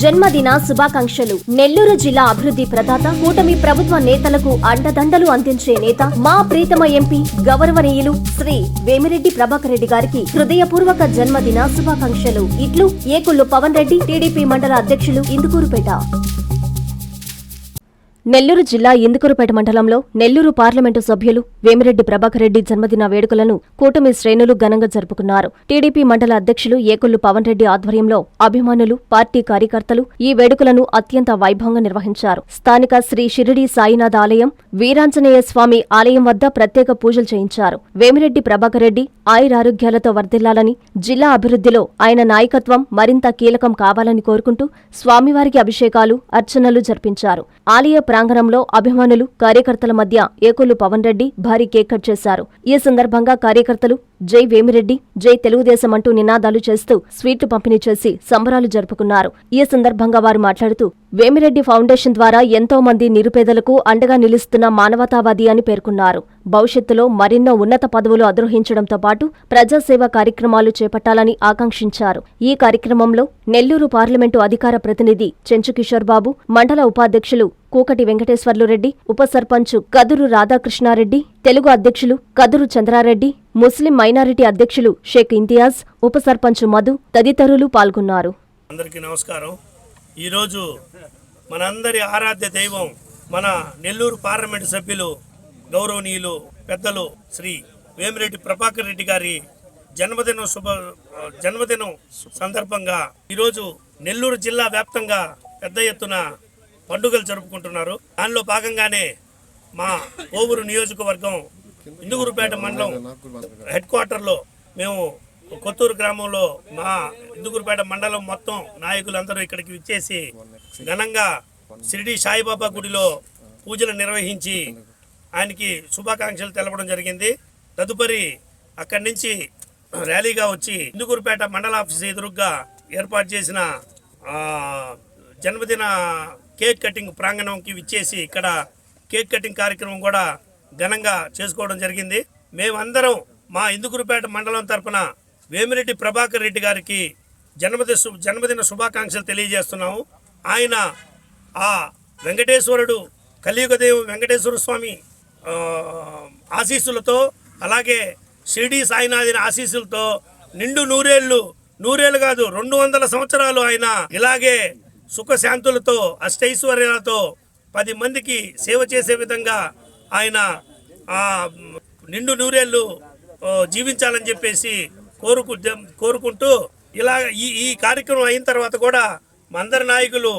జన్మదిన శుభాకాంక్షలు. నెల్లూరు జిల్లా అభివృద్ధి ప్రదాత, కూటమి ప్రభుత్వ నేతలకు అండదండలు అందించే నేత, మా ప్రీతమ ఎంపీ గౌరవనీయులు శ్రీ వేమిరెడ్డి ప్రభాకర్ రెడ్డి గారికి హృదయపూర్వక జన్మదిన శుభాకాంక్షలు. ఇట్లు ఏకుళ్ళు పవన్ రెడ్డి, టీడీపీ మండల అధ్యక్షులు, ఇందుకూరుపేట. నెల్లూరు జిల్లా ఇందుకూరుపేట మండలంలో నెల్లూరు పార్లమెంటు సభ్యులు వేమిరెడ్డి ప్రభాకర్ రెడ్డి జన్మదిన వేడుకలను కూటమి శ్రేణులు ఘనంగా జరుపుకున్నారు. టీడీపీ మండల అధ్యక్షులు ఏకుళ్ళు పవన్ రెడ్డి ఆధ్వర్యంలో అభిమానులు, పార్టీ కార్యకర్తలు ఈ వేడుకలను అత్యంత వైభవంగా నిర్వహించారు. స్థానిక శ్రీ షిరిడి సాయినాథ ఆలయం, వీరాంజనేయ స్వామి ఆలయం వద్ద ప్రత్యేక పూజలు చేయించారు. వేమిరెడ్డి ప్రభాకర్ రెడ్డి ఆయురారోగ్యాలతో వర్ధిల్లాలని, జిల్లా అభివృద్ధిలో ఆయన నాయకత్వం మరింత కీలకం కావాలని కోరుకుంటూ స్వామివారికి అభిషేకాలు, అర్చనలు జరిపించారు. ఆలయ ప్రాంగణంలో అభిమానులు, కార్యకర్తల మధ్య ఏకుళ్ళు పవన్ రెడ్డి భారీ కేక్ కట్ చేశారు. ఈ సందర్భంగా కార్యకర్తలు జై వేమిరెడ్డి, జై తెలుగుదేశం అంటూ నినాదాలు చేస్తూ స్వీట్లు పంపిణీ చేసి సంబరాలు జరుపుకున్నారు. ఈ సందర్భంగా వారు మాట్లాడుతూ వేమిరెడ్డి ఫౌండేషన్ ద్వారా ఎంతో మంది నిరుపేదలకు అండగా నిలుస్తున్న మానవతావాది అని పేర్కొన్నారు. భవిష్యత్తులో మరెన్నో ఉన్నత పదవులు అధిరోహించడంతో పాటు ప్రజాసేవ కార్యక్రమాలు చేపట్టాలని ఆకాంక్షించారు. ఈ కార్యక్రమంలో నెల్లూరు పార్లమెంటు అధికార ప్రతినిధి చెంచు కిషోర్ బాబు, మండల ఉపాధ్యక్షులు కూకటి వెంకటేశ్వర్లు రెడ్డి, ఉప సర్పంచ్ కదురు రాధాకృష్ణారెడ్డి, తెలుగు అధ్యక్షులు కదురు చంద్రారెడ్డి, ముస్లిం మైనారిటీ అధ్యక్షులు షేక్ ఇంతియాజ్, ఉప సర్పంచ్ మధు తదితరులు పాల్గొన్నారు. అందరికీ నమస్కారం. ఈరోజు మనందరి ఆరాధ్య దైవం, మన నెల్లూరు పార్లమెంటు సభ్యులు గౌరవనీయులు పెద్దలు శ్రీ వేమిరెడ్డి ప్రభాకర్ రెడ్డి గారి జన్మదినం సందర్భంగా ఈరోజు నెల్లూరు జిల్లా వ్యాప్తంగా పెద్ద ఎత్తున పండుగలు జరుపుకుంటున్నారు. దానిలో భాగంగానే మా ఓవూరు నియోజకవర్గం ఇందుకూరుపేట మండలం హెడ్ క్వార్టర్లో మేము కొత్తూరు గ్రామంలో మా ఇందుకూరుపేట మండలం మొత్తం నాయకులందరూ ఇక్కడికి విచ్చేసి ఘనంగా షిరిడి సాయిబాబా గుడిలో పూజలు నిర్వహించి ఆయనకి శుభాకాంక్షలు తెలపడం జరిగింది. తదుపరి అక్కడి నుంచి ర్యాలీగా వచ్చి ఇందుకూరుపేట మండల ఆఫీస్ ఎదురుగా ఏర్పాటు చేసిన జన్మదిన కేక్ కటింగ్ ప్రాంగణంకి విచ్చేసి ఇక్కడ కేక్ కటింగ్ కార్యక్రమం కూడా ఘనంగా చేసుకోవడం జరిగింది. మేమందరం మా ఇందుకూరుపేట మండలం తరపున వేమిరెడ్డి ప్రభాకర్ రెడ్డి గారికి జన్మదిన శుభాకాంక్షలు తెలియజేస్తున్నాము. ఆయన ఆ వెంకటేశ్వరుడు, కలియుగదేవం వెంకటేశ్వర స్వామి ఆశీస్సులతో, అలాగే షిరిడి సాయినాథుని ఆశీస్సులతో నిండు నూరేళ్లు కాదు 200 సంవత్సరాలు ఆయన ఇలాగే సుఖశాంతులతో, అష్టైశ్వర్యాలతో 10 మందికి సేవ చేసే విధంగా ఆయన నిండు నూరేళ్లు జీవించాలని చెప్పేసి కోరుకుంటూ ఇలా ఈ కార్యక్రమం అయిన తర్వాత కూడా మా అందరి నాయకులు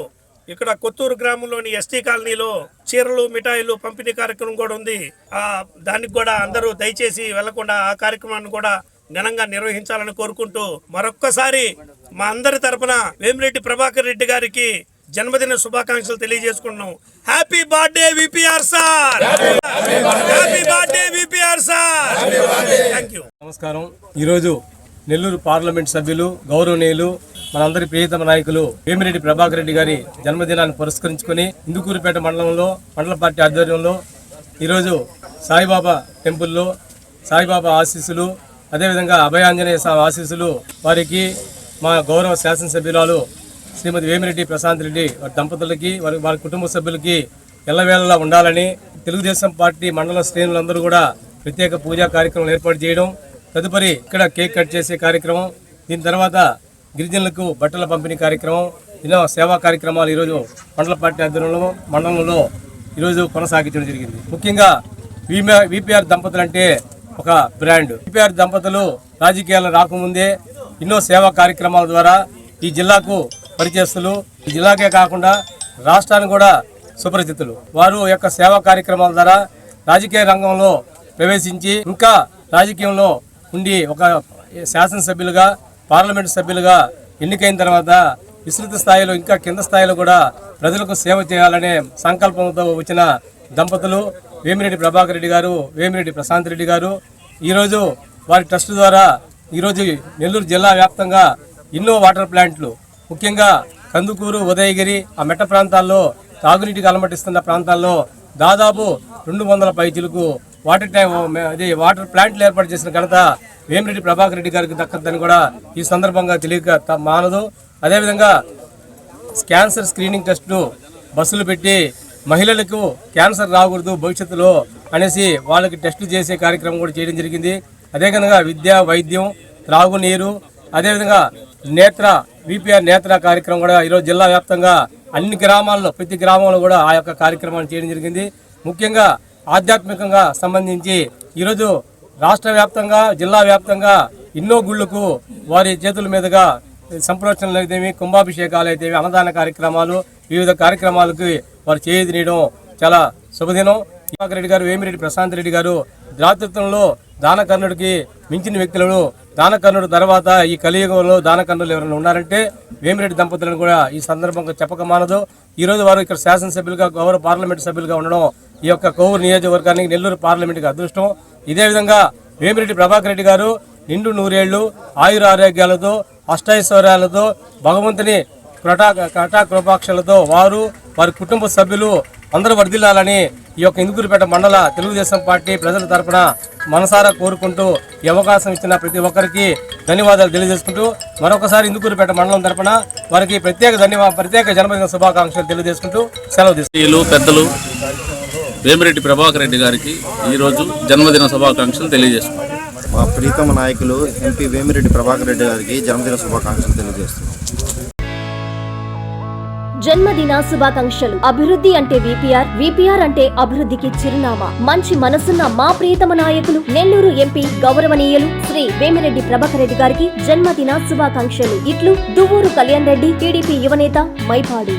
ఇక్కడ కొత్తూరు గ్రామంలోని ఎస్టీ కాలనీలో చీరలు, మిఠాయిలు పంపిణీ కార్యక్రమం కూడా ఉంది. దానికి కూడా అందరూ దయచేసి వెళ్లకుండా ఆ కార్యక్రమాన్ని కూడా ఘనంగా నిర్వహించాలని కోరుకుంటూ మరొక్కసారి మా అందరి తరపున వేమిరెడ్డి ప్రభాకర్ రెడ్డి గారికి జన్మదిన శుభాకాంక్షలు తెలియజేసుకుంటున్నాం. Happy birthday VPR sir, happy birthday VPR sir. Thank you. నమస్కారం. ఈరోజు నెల్లూరు పార్లమెంట్ సభ్యులు గౌరవనీయులు మనందరి ప్రియతమ నాయకులు వేమిరెడ్డి ప్రభాకర్ రెడ్డి గారి జన్మదినాన్ని పురస్కరించుకొని ఇందుకూరుపేట మండలంలో మండల పార్టీ ఆధ్వర్యంలో ఈరోజు సాయిబాబా టెంపుల్లో సాయిబాబా ఆశీస్సులు, అదేవిధంగా అభయాంజనేయ స్వామి ఆశీస్సులు వారికి, మా గౌరవ శాసనసభ్యురాలు శ్రీమతి వేమిరెడ్డి ప్రశాంత్ రెడ్డి వారి దంపతులకి, వారి కుటుంబ సభ్యులకి ఎల్లవేళలా ఉండాలని తెలుగుదేశం పార్టీ మండల శ్రేణులందరూ కూడా ప్రత్యేక పూజా కార్యక్రమం ఏర్పాటు చేయడం, తదుపరి ఇక్కడ కేక్ కట్ చేసే కార్యక్రమం, దీని తర్వాత గిరిజనులకు బట్టల పంపిణీ కార్యక్రమం, ఎన్నో సేవా కార్యక్రమాలు ఈరోజు మండల పార్టీ ఆధ్వర్యంలో మండలంలో ఈరోజు కొనసాగించడం జరిగింది. ముఖ్యంగా విపిఆర్ దంపతులు అంటే ఒక బ్రాండ్. విపిఆర్ దంపతులు రాజకీయాలు రాకముందే ఎన్నో సేవా కార్యక్రమాల ద్వారా ఈ జిల్లాకు పరిచయస్తులు, ఈ జిల్లాకే కాకుండా రాష్ట్రానికి కూడా సుపరిచితులు. వారు యొక్క సేవా కార్యక్రమాల ద్వారా రాజకీయ రంగంలో ప్రవేశించి ఇంకా రాజకీయంలో ఉండి ఒక శాసనసభ్యులుగా, పార్లమెంటు సభ్యులుగా ఎన్నికైన తర్వాత విస్తృత స్థాయిలో ఇంకా కింద స్థాయిలో కూడా ప్రజలకు సేవ చేయాలనే సంకల్పంతో వచ్చిన దంపతులు వేమిరెడ్డి ప్రభాకర్ రెడ్డి గారు, వేమిరెడ్డి ప్రశాంత్ రెడ్డి గారు. ఈరోజు వారి ట్రస్ట్ ద్వారా ఈరోజు నెల్లూరు జిల్లా వ్యాప్తంగా ఎన్నో వాటర్ ప్లాంట్లు, ముఖ్యంగా కందుకూరు, ఉదయగిరి ఆ మెట్ట ప్రాంతాల్లో తాగునీటికి అలమటిస్తున్న ప్రాంతాల్లో దాదాపు 200 పైచిలకు వాటర్ ప్లాంట్లు ఏర్పాటు చేసిన ఘనత వేమిరెడ్డి ప్రభాకర్ రెడ్డి గారికి దక్కదని కూడా ఈ సందర్భంగా తెలియక మానదు. అదేవిధంగా క్యాన్సర్ స్క్రీనింగ్ టెస్టులు బస్సులు పెట్టి మహిళలకు క్యాన్సర్ రాకూడదు భవిష్యత్తులో అనేసి వాళ్ళకి టెస్టులు చేసే కార్యక్రమం కూడా చేయడం జరిగింది. అదేవిధంగా విద్య, వైద్యం, త్రాగునీరు, అదేవిధంగా నేత్ర విపిఆర్ నేత్ర కార్యక్రమం కూడా ఈరోజు జిల్లా వ్యాప్తంగా అన్ని గ్రామాల్లో ప్రతి గ్రామంలో కూడా ఆ యొక్క కార్యక్రమాన్ని చేయడం జరిగింది. ముఖ్యంగా ఆధ్యాత్మికంగా సంబంధించి ఈరోజు రాష్ట్ర వ్యాప్తంగా జిల్లా వ్యాప్తంగా ఎన్నో గుళ్లకు వారి చేతుల మీదుగా సంప్రోక్షణలు అయితేమి, కుంభాభిషేకాలు అయితేమి, అన్నదాన కార్యక్రమాలు, వివిధ కార్యక్రమాలకు వారు చేయడం చాలా శుభదినం. దివాకర్ రెడ్డి గారు, వేమిరెడ్డి ప్రశాంత్ రెడ్డి గారు దాతృత్వంలో దానకర్ణుడికి మించిన వ్యక్తులను, దానకర్ణుడు తర్వాత ఈ కలియుగంలో దానకర్ణులు ఎవరైనా ఉన్నారంటే వేమిరెడ్డి దంపతులను కూడా ఈ సందర్భంగా చెప్పక మానదు. ఈరోజు వారు ఇక్కడ శాసనసభ్యులుగా, గౌరవ పార్లమెంటు సభ్యులుగా ఉండడం ఈ యొక్క కోవూరు నియోజకవర్గానికి, నెల్లూరు పార్లమెంటుకి అదృష్టం. ఇదే విధంగా వేమిరెడ్డి ప్రభాకర్ రెడ్డి గారు నిండు నూరేళ్లు ఆయుర ఆరోగ్యాలతో, అష్టైశ్వర్యాలతో, భగవంతుని కృపాక్షలతో వారి కుటుంబ సభ్యులు అందరూ వర్ధిల్లాలని ఈ యొక్క ఇందుకూరుపేట మండల తెలుగుదేశం పార్టీ ప్రజల తరపున మనసారా కోరుకుంటూ ఈ అవకాశం ఇచ్చిన ప్రతి ఒక్కరికి ధన్యవాదాలు తెలియజేసుకుంటూ మరొకసారి ఇందుకూరుపేట మండలం తరపున వారికి ప్రత్యేక జన్మదిన శుభాకాంక్షలు తెలియజేసుకుంటూ సెలవు తీసుకుంటారు. పెద్దలు వేమిరెడ్డి ప్రభాకర్ రెడ్డి గారికి ఈరోజు జన్మదిన శుభాకాంక్షలు తెలియజేస్తున్నాం. మా ప్రీతమ నాయకులు ఎంపీ వేమిరెడ్డి ప్రభాకర్ రెడ్డి గారికి జన్మదిన శుభాకాంక్షలు తెలియజేస్తున్నాం. జన్మదిన శుభాకాంక్షలు. అభివృద్ధి అంటే విపిఆర్ అంటే అభివృద్ధికి చిరునామా. మంచి మనసున్న మా ప్రియతమ నాయకులు నెల్లూరు ఎంపీ గౌరవనీయులు శ్రీ వేమిరెడ్డి ప్రభాకర్ రెడ్డి గారికి జన్మదిన శుభాకాంక్షలు. ఇట్లు దువ్వూరు కళ్యాణ్ రెడ్డి, టీడీపీ యువనేత, మైపాడు.